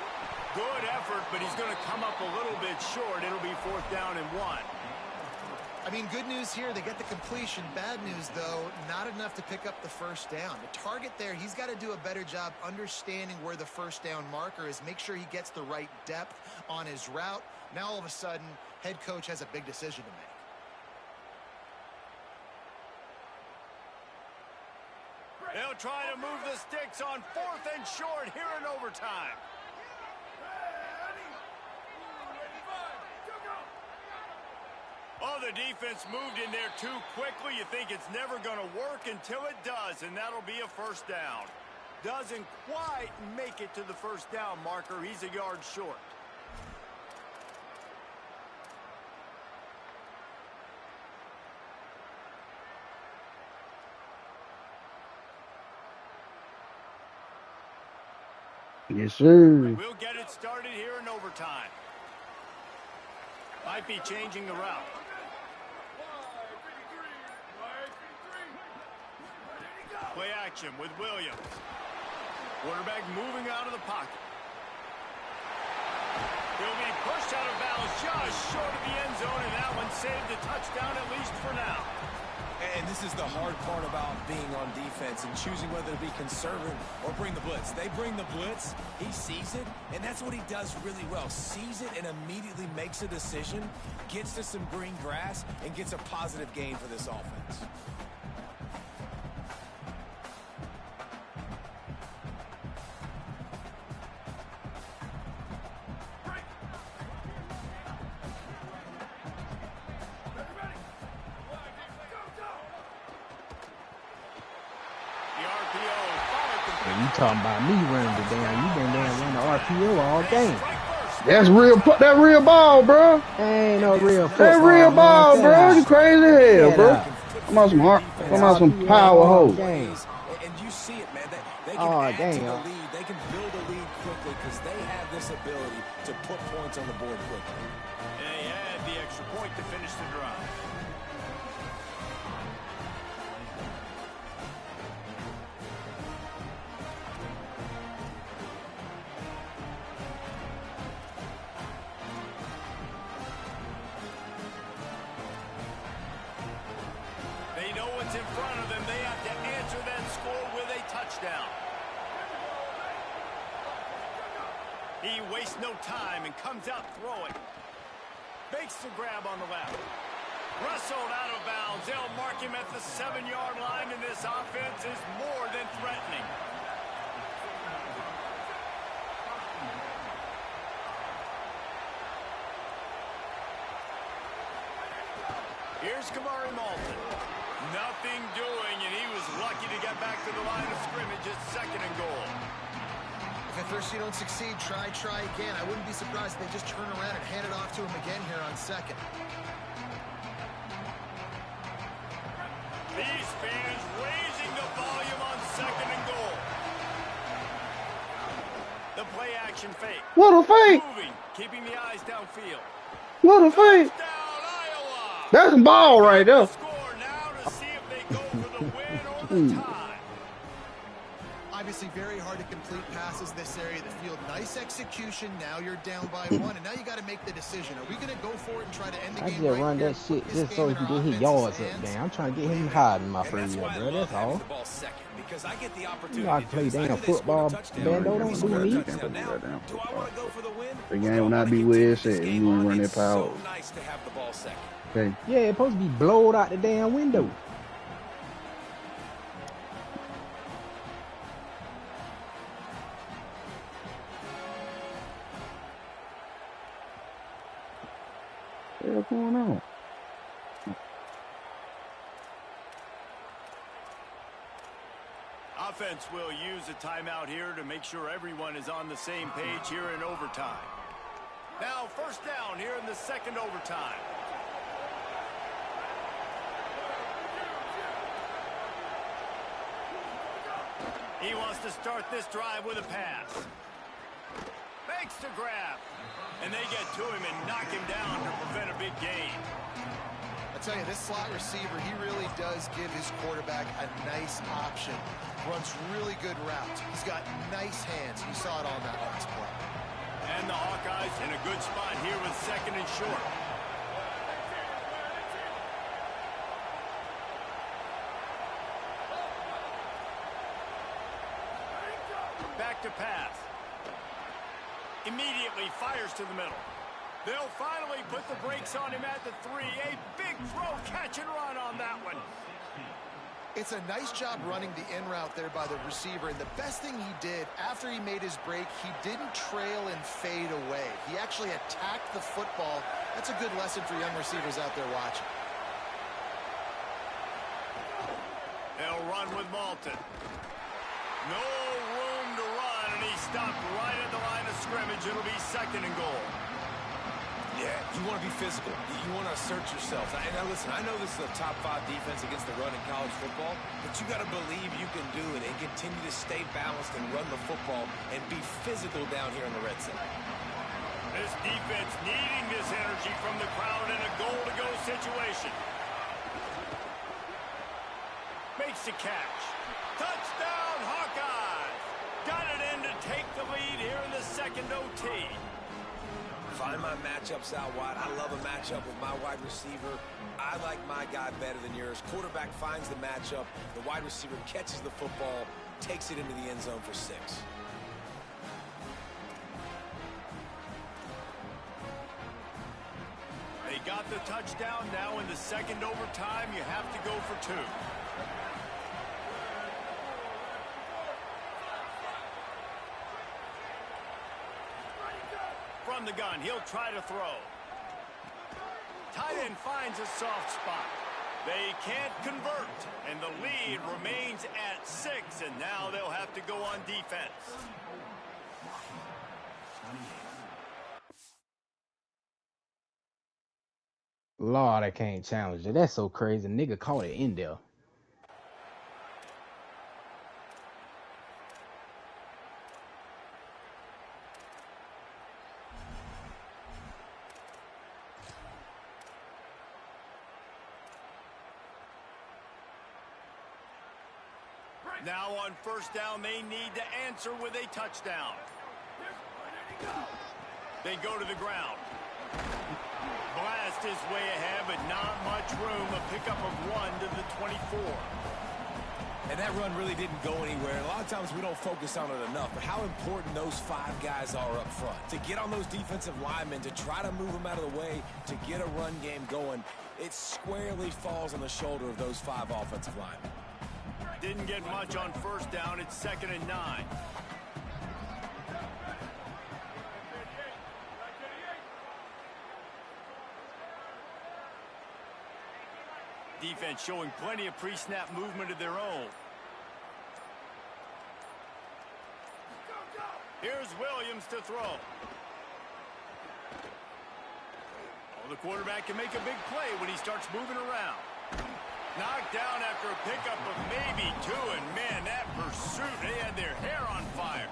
Good effort, but he's going to come up a little bit short. It'll be 4th down and 1. I mean, good news here, they get the completion. Bad news, though, not enough to pick up the first down. The target there, he's got to do a better job understanding where the first down marker is, make sure he gets the right depth on his route. Now, all of a sudden, head coach has a big decision to make. They'll try to move the sticks on 4th and short here in overtime. Oh, the defense moved in there too quickly. You think it's never going to work until it does, and that'll be a first down. Doesn't quite make it to the first down marker. He's a yard short. Yes, sir. We'll get it started here in overtime. Might be changing the route. Play action with Williams. Quarterback moving out of the pocket. He'll be pushed out of bounds just short of the end zone, and that one saved a touchdown at least for now. And this is the hard part about being on defense and choosing whether to be conservative or bring the blitz. They bring the blitz, he sees it, and that's what he does really well. Sees it and immediately makes a decision, gets to some green grass, and gets a positive gain for this offense. You talking about me running the damn? You been down running the RPO all game. That's real. That real ball, bro. Ain't no real football. That real ball, bro. You crazy hell, bro. Come on, some power hose. And you see it, man. They can add to the lead. They can build a lead quickly because they have this ability to put points on the board quickly. And he had the extra point to finish the drive. In front of them, they have to answer that score with a touchdown. He wastes no time and comes out throwing. Makes the grab on the left. Wrestled out of bounds. They'll mark him at the 7-yard line, and this offense is more than threatening. Here's Kamari Malton. Nothing doing, and he was lucky to get back to the line of scrimmage at 2nd and goal. If at first you don't succeed, try again. I wouldn't be surprised if they just turn around and hand it off to him again here on 2nd. These fans raising the volume on 2nd and goal. The play action fake. What a fake. Moving, keeping the eyes downfield. What a fake. Down, Iowa. That's a ball right there. Obviously very hard to complete passes this area of the field. Nice execution. Now you're down by 1, and now you got to make the decision. Are we going to go for it and try to end the game? I just run that shit just so he can get his yards up there. I'm trying to get him high in my first year, bro. That's all. You know I can play damn football. Bando don't do me. The game will not be where it's at. You want to run that power. Okay. Yeah, it's supposed to be blowed out the damn window. What's going on? Offense will use a timeout here to make sure everyone is on the same page here in overtime. Now, first down here in the 2nd overtime. He wants to start this drive with a pass. Makes the grab. And they get to him and knock him down to prevent a big gain. I tell you, this slot receiver, he really does give his quarterback a nice option. Runs really good routes. He's got nice hands. You saw it on that last play. And the Hawkeyes in a good spot here with 2nd and short. Back to pass. Immediately fires to the middle. They'll finally put the brakes on him at the 3. A big throw, catch and run on that one. It's a nice job running the in route there by the receiver. And the best thing he did after he made his break, he didn't trail and fade away. He actually attacked the football. That's a good lesson for young receivers out there watching. They'll run with Malton. No room to run, and he stopped right at the line of scrimmage. It'll be 2nd and goal. Yeah, you want to be physical. You want to assert yourself. And now listen, I know this is a top 5 defense against the run in college football, but you got to believe you can do it and continue to stay balanced and run the football and be physical down here in the red zone. This defense needing this energy from the crowd in a goal-to-go situation. Makes the catch. Touchdown, Hawkeyes! Got it in to take the lead here in the 2nd OT. Find my matchups out wide. I love a matchup with my wide receiver. I like my guy better than yours. Quarterback finds the matchup. The wide receiver catches the football, takes it into the end zone for 6. They got the touchdown. Now in the 2nd overtime, you have to go for 2. From the gun, he'll try to throw. Tight end finds a soft spot. They can't convert, and the lead remains at 6, and now they'll have to go on defense. Lord, I can't challenge it. That's so crazy. Nigga caught it in there. Now on 1st down, they need to answer with a touchdown. They go to the ground. Blast his way ahead, but not much room. A pickup of 1 to the 24. And that run really didn't go anywhere. And a lot of times we don't focus on it enough, but how important those 5 guys are up front. To get on those defensive linemen, to try to move them out of the way, to get a run game going, it squarely falls on the shoulder of those 5 offensive linemen. Didn't get much on 1st down. It's 2nd and 9. Defense showing plenty of pre-snap movement of their own. Here's Williams to throw. Well, the quarterback can make a big play when he starts moving around. Knocked down after a pickup of maybe 2, and man, that pursuit, they had their hair on fire.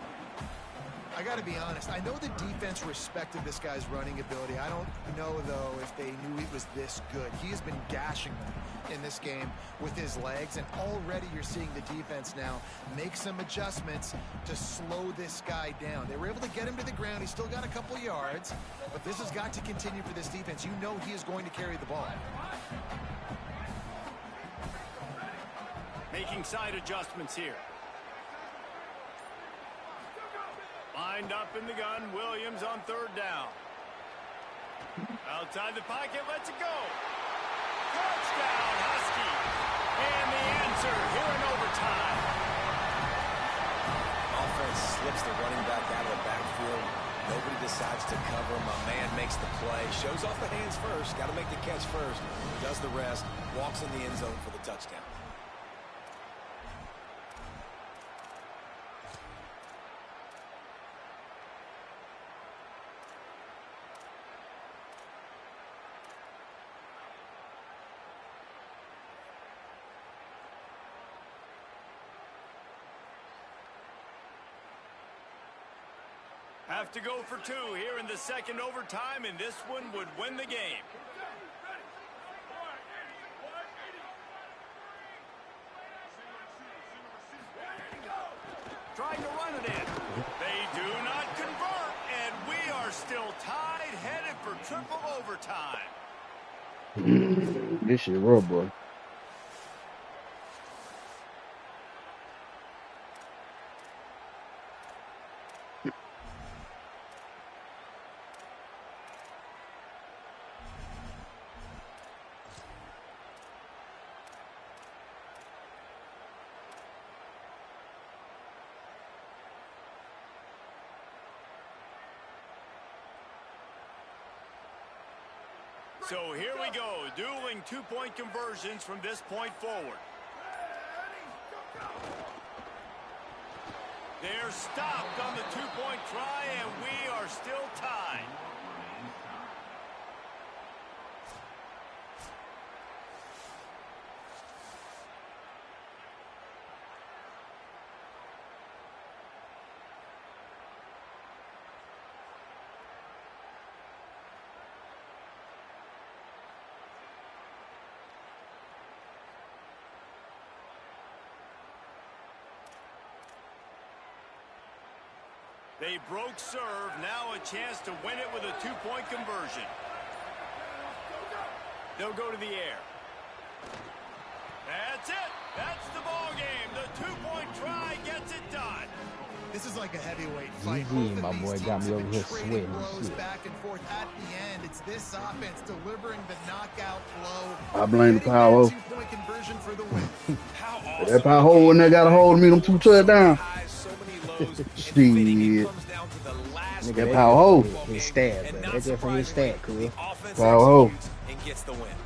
I got to be honest. I know the defense respected this guy's running ability. I don't know, though, if they knew he was this good. He has been gashing them in this game with his legs, and already you're seeing the defense now make some adjustments to slow this guy down. They were able to get him to the ground. He's still got a couple yards, but this has got to continue for this defense. You know he is going to carry the ball. Making side adjustments here. Lined up in the gun, Williams on 3rd down. Outside the pocket, lets it go. Touchdown, Husky. And the answer here in overtime. Offense slips the running back out of the backfield. Nobody decides to cover him. My man makes the play. Shows off the hands first. Got to make the catch first. Does the rest. Walks in the end zone for the touchdown. Have to go for 2 here in the 2nd overtime, and this one would win the game. trying to run it in. They do not convert, and we are still tied, headed for triple overtime. This shit real, boy. So here we go, dueling two-point conversions from this point forward. They're stopped on the two-point try, and we are still tied. They broke serve, now a chance to win it with a two-point conversion. They'll go to the air. That's it. That's the ball game. The two-point try gets it done. This is like a heavyweight fight. My boy got me over here sweating. Back and forth. At the end, it's this offense delivering the knockout blow. I blame the power. Two-point conversion for the win. That power hole when they got a hold of me, them two touchdowns. Shit. That power hole. His stat, bro. That's just from his stat, cool. Power hole. And gets the win.